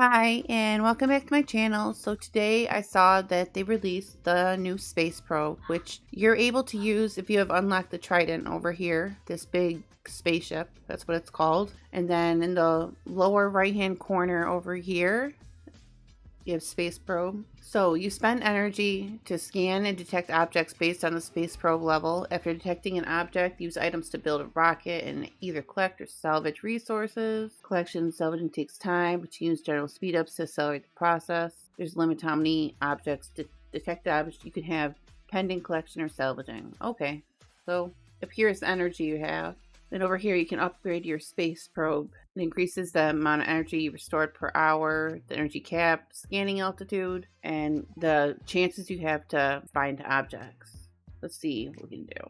Hi, and welcome back to my channel. So today I saw that they released the new space probe, which you're able to use if you have unlocked the Trident over here, this big spaceship, that's what it's called. And then in the lower right hand corner over here, you have space probe. So you spend energy to scan and detect objects based on the space probe level. After detecting an object, use items to build a rocket and either collect or salvage resources. Collection and salvaging takes time, but you use general speed ups to accelerate the process. There's a limit to how many objects detected objects you can have pending collection or salvaging. Okay, so up here is the energy you have. Then over here you can upgrade your space probe. It increases the amount of energy restored per hour, the energy cap, scanning altitude, and the chances you have to find objects. Let's see what we can do.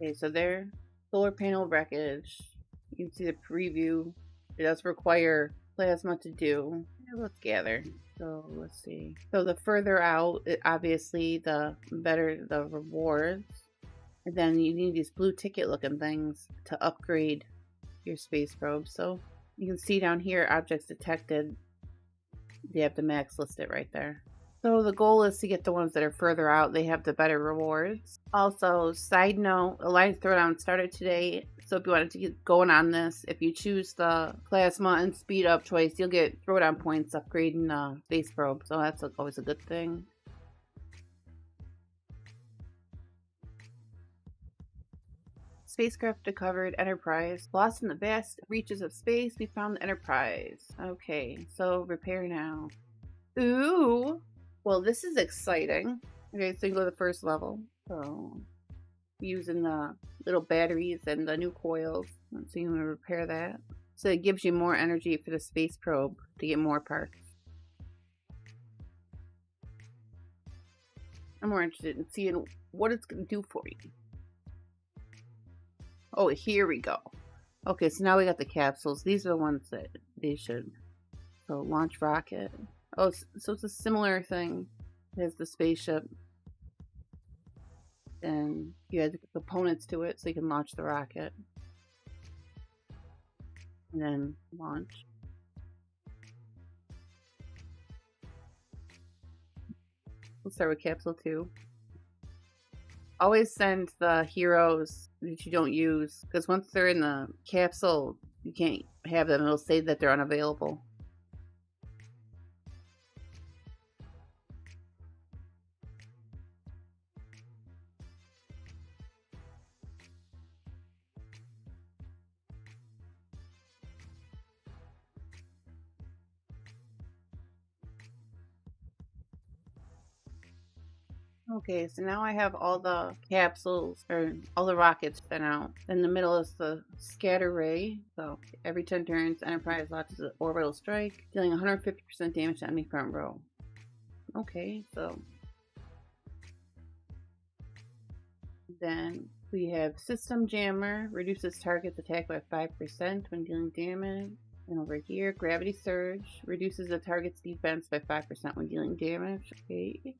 Okay, so there, solar panel wreckage. You can see the preview. It does require plasma to do. Let's gather. So let's see. So the further out, obviously, the better the rewards. And then you need these blue ticket looking things to upgrade your space probe. So you can see down here, objects detected. They have the max listed right there. So the goal is to get the ones that are further out. They have the better rewards. Also, side note, Alliance Throwdown started today. So if you wanted to get going on this, if you choose the plasma and speed up choice, you'll get Throwdown points upgrading the space probe. So that's always a good thing. Spacecraft recovered. Enterprise. Lost in the vast reaches of space, we found the Enterprise. Okay, so repair now. Ooh! Well, this is exciting. Okay, so you go to the first level. So, using the little batteries and the new coils. So you want to repair that. So it gives you more energy for the space probe to get more parts. I'm more interested in seeing what it's going to do for you. Oh, here we go. Okay, so now we got the capsules. These are the ones that they should. So launch rocket. Oh, so it's a similar thing as the spaceship. And you add the components to it so you can launch the rocket. And then launch. We'll start with Capsule 2. Always send the heroes that you don't use, because once they're in the capsule, you can't have them. It'll say that they're unavailable. Okay, so now I have all the capsules, or all the rockets sent out. In the middle is the scatter ray. So every 10 turns, Enterprise launches an orbital strike, dealing 150% damage to enemy front row. Okay, so then we have System Jammer, reduces target's attack by 5% when dealing damage. And over here, Gravity Surge, reduces the target's defense by 5% when dealing damage. Okay.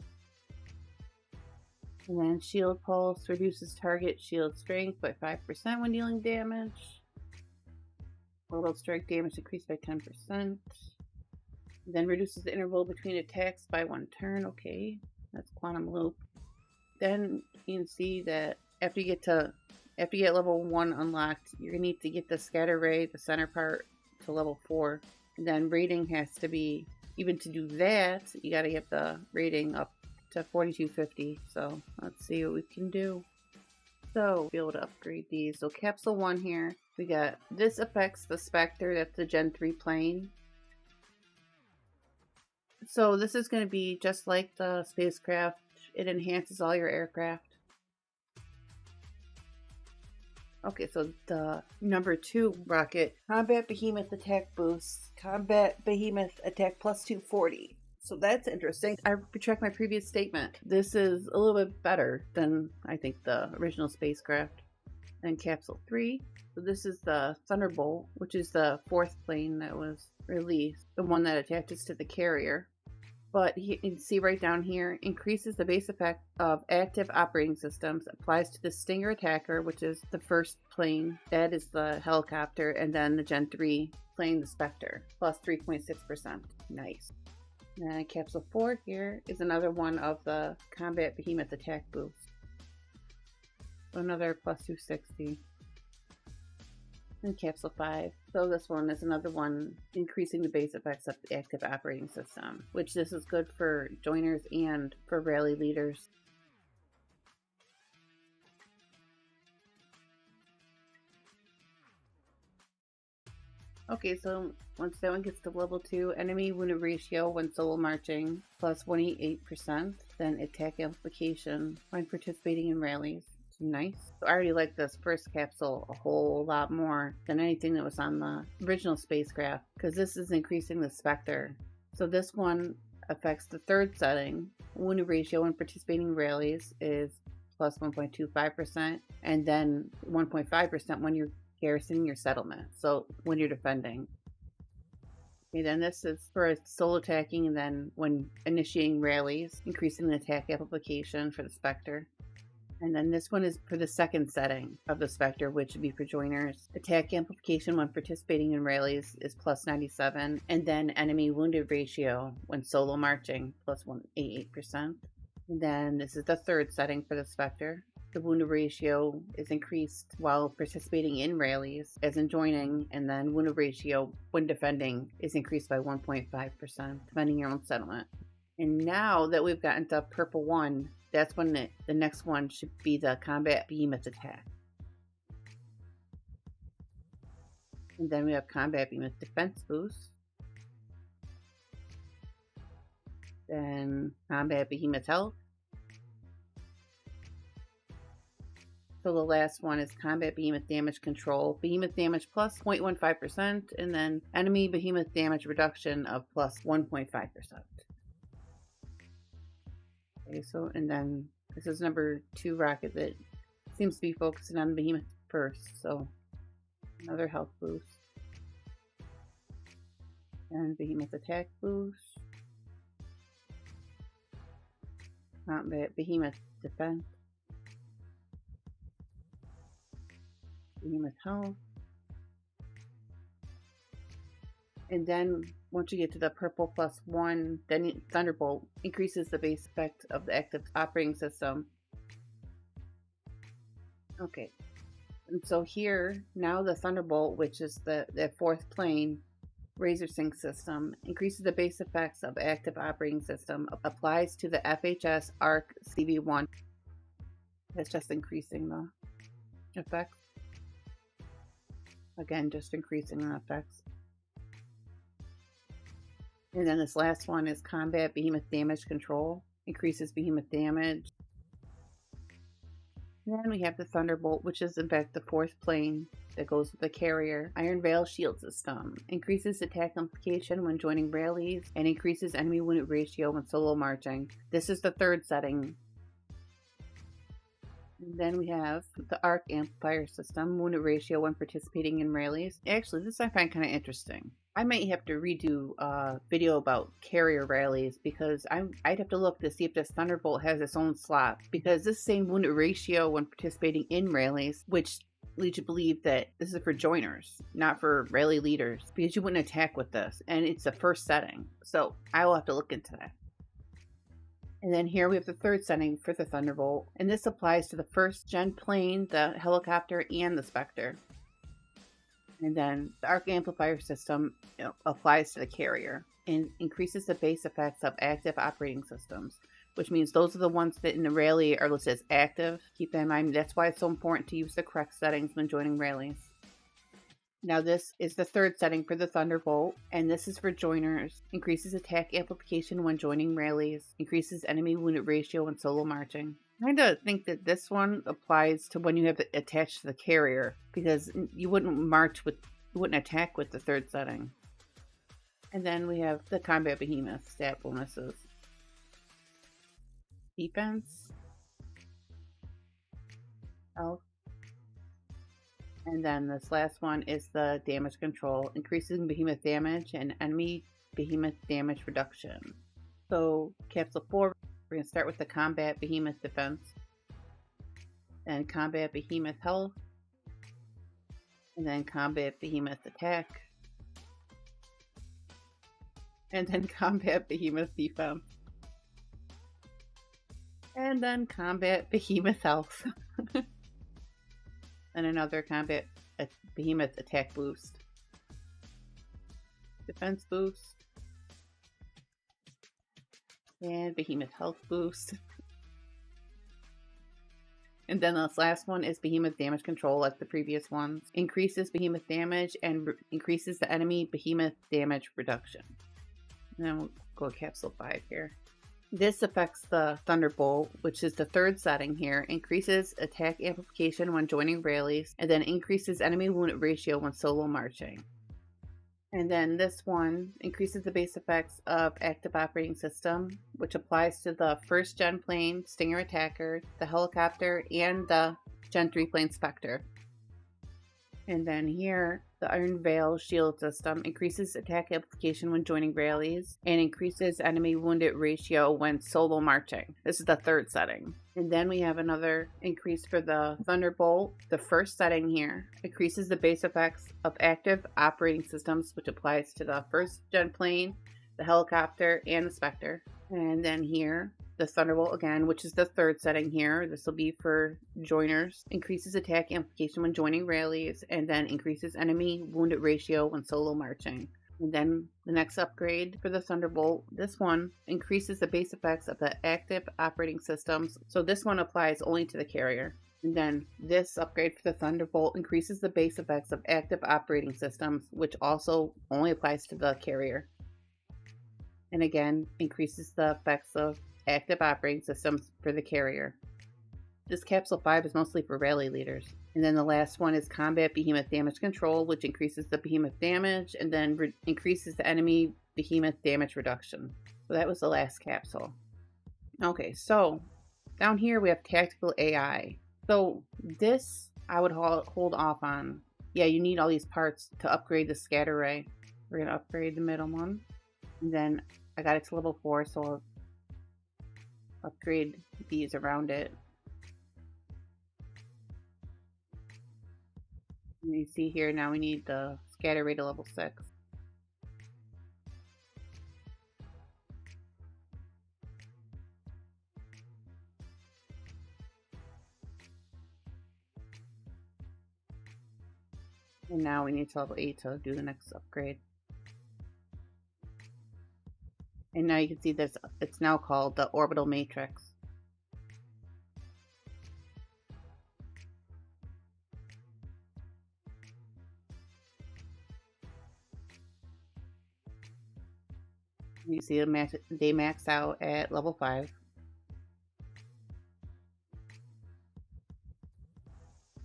And then Shield Pulse reduces target shield strength by 5% when dealing damage. Orbital Strike damage increased by 10%. Then reduces the interval between attacks by 1 turn. Okay, that's Quantum Loop. Then you can see that after you get level 1 unlocked, you're gonna need to get the Scatter Ray, the center part, to level 4. And then rating has to be, even to do that, you gotta get the rating up to 4250. So let's see what we can do. So be able to upgrade these. So Capsule 1 here, we got this affects the Spectre, that's the Gen 3 plane. So this is going to be just like the spacecraft. It enhances all your aircraft. Okay, so the number 2 rocket, Combat Behemoth attack boosts. Combat Behemoth attack plus 240. So that's interesting. I retract my previous statement. This is a little bit better than, I think, the original spacecraft. And Capsule 3. So this is the Thunderbolt, which is the 4th plane that was released. The one that attaches to the carrier. But you can see right down here, increases the base effect of active operating systems, applies to the Stinger attacker, which is the first plane, that is the helicopter, and then the Gen 3 plane, the Spectre, plus 3.6%. Nice. And Capsule 4 here is another one of the Combat Behemoth attack boosts. Another plus 260. And Capsule 5. So this one is another one increasing the base effects of the active operating system, which this is good for joiners and for rally leaders. Okay, so once that one gets to level 2, enemy wounded ratio when solo marching plus 188%, then attack amplification when participating in rallies. Nice. I already like this first capsule a whole lot more than anything that was on the original spacecraft, because this is increasing the Spectre. So this one affects the third setting. Wounded ratio when participating in rallies is plus 1.25%, and then 1.5% when you're garrisoning your settlement, so when you're defending. Okay, then this is for solo attacking, and then when initiating rallies, increasing the attack amplification for the Spectre. And then this one is for the second setting of the Spectre, which would be for joiners. Attack amplification when participating in rallies is plus 97, and then enemy wounded ratio when solo marching plus 188%. And then this is the third setting for the Spectre. The wounded ratio is increased while participating in rallies, as in joining, and then wounded ratio when defending is increased by 1.5%, defending your own settlement. And now that we've gotten to purple 1, that's when the next one should be the Combat Behemoth attack. And then we have Combat Behemoth defense boost. Then Combat Behemoth health. So the last one is Combat Behemoth damage control. Behemoth damage plus 0.15%, and then enemy Behemoth damage reduction of plus 1.5%. Okay, so, and then this is number 2 rocket that seems to be focusing on Behemoth first, so another health boost. And Behemoth attack boost. Combat Behemoth defense. Behemoth health. And then once you get to the purple plus 1, then Thunderbolt increases the base effect of the active operating system. Okay, and so here, now the Thunderbolt, which is the fourth plane Razor Sync system, increases the base effects of active operating system, applies to the FHS ARC CV1. That's just increasing the effects. Again, just increasing the effects. And then this last one is Combat Behemoth damage control. Increases Behemoth damage. And then we have the Thunderbolt, which is in fact the fourth plane that goes with the carrier. Iron Veil shield system. Increases attack amplification when joining rallies, and increases enemy wounded ratio when solo marching. This is the third setting. And then we have the ARC amplifier system, wounded ratio when participating in rallies. Actually, this I find kind of interesting. I might have to redo a video about carrier rallies, because I'd have to look to see if this Thunderbolt has its own slot, because this same wounded ratio when participating in rallies, which leads you to believe that this is for joiners, not for rally leaders, because you wouldn't attack with this, and it's the first setting. So I will have to look into that. And then here we have the third setting for the Thunderbolt, and this applies to the first gen plane, the helicopter, and the Spectre. And then the ARC amplifier system applies to the carrier and increases the base effects of active operating systems, which means those are the ones that in the rally are listed as active. Keep that in mind. That's why it's so important to use the correct settings when joining rallies. Now this is the third setting for the Thunderbolt, and this is for joiners. Increases attack amplification when joining rallies. Increases enemy wounded ratio when solo marching. I kind of think that this one applies to when you have it attached to the carrier, because you wouldn't attack with the third setting. And then we have the Combat Behemoth stat bonuses. Defense. Health. And then this last one is the damage control, increasing Behemoth damage and enemy Behemoth damage reduction. So Capsule 4, we're going to start with the Combat Behemoth Defense, then Combat Behemoth Health, and then Combat Behemoth Attack, and then Combat Behemoth Defense, and then Combat Behemoth Health, and another Combat Behemoth Attack Boost, Defense Boost, and Behemoth Health Boost. And then this last one is Behemoth Damage Control, like the previous ones. Increases Behemoth damage and increases the enemy Behemoth damage reduction. And then we'll go to Capsule 5 here. This affects the Thunderbolt, which is the third setting here. Increases attack amplification when joining rallies, and then increases enemy wounded ratio when solo marching. And then this one increases the base effects of active operating system, which applies to the first gen plane Stinger Attacker, the helicopter, and the Gen 3 plane Spectre. And then here, the Iron Veil shield system increases attack amplification when joining rallies and increases enemy wounded ratio when solo marching. This is the third setting. And then we have another increase for the Thunderbolt. The first setting here increases the base effects of active operating systems, which applies to the first gen plane, the helicopter, and the Spectre. And then here, the Thunderbolt again, which is the third setting here. This will be for joiners. Increases attack amplification when joining rallies, and then increases enemy wounded ratio when solo marching. And then the next upgrade for the Thunderbolt, this one increases the base effects of the active operating systems. So this one applies only to the carrier. And then this upgrade for the Thunderbolt increases the base effects of active operating systems, which also only applies to the carrier. And again, increases the effects of active operating systems for the carrier. This Capsule 5 is mostly for rally leaders. And then the last one is Combat Behemoth Damage Control, which increases the Behemoth damage and then increases the enemy Behemoth damage reduction. So that was the last capsule. Okay, so down here we have Tactical AI. So this I would hold off on. Yeah, you need all these parts to upgrade the scatter ray. We're going to upgrade the middle one. And then I got it to level 4, so I'll upgrade these around it. And you see here now we need the scatter ray to level 6. And now we need to level 8 to do the next upgrade. And now you can see this, it's now called the Orbital Matrix. You see they max out at level 5.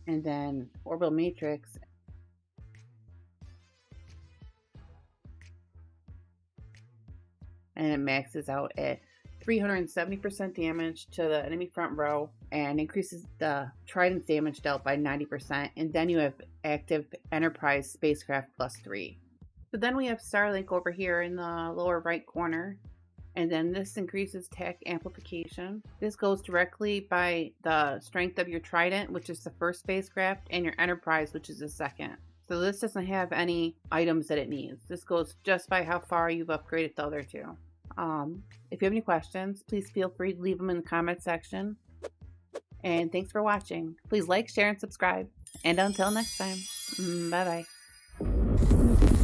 And then Orbital Matrix and it maxes out at 370% damage to the enemy front row and increases the Trident damage dealt by 90%. And then you have active Enterprise spacecraft +3. So then we have Starlink over here in the lower right corner. And then this increases attack amplification. This goes directly by the strength of your Trident, which is the first spacecraft, and your Enterprise, which is the second. So this doesn't have any items that it needs. This goes just by how far you've upgraded the other two. If you have any questions, please feel free to leave them in the comment section. And thanks for watching. Please like, share, and subscribe. And until next time, bye-bye.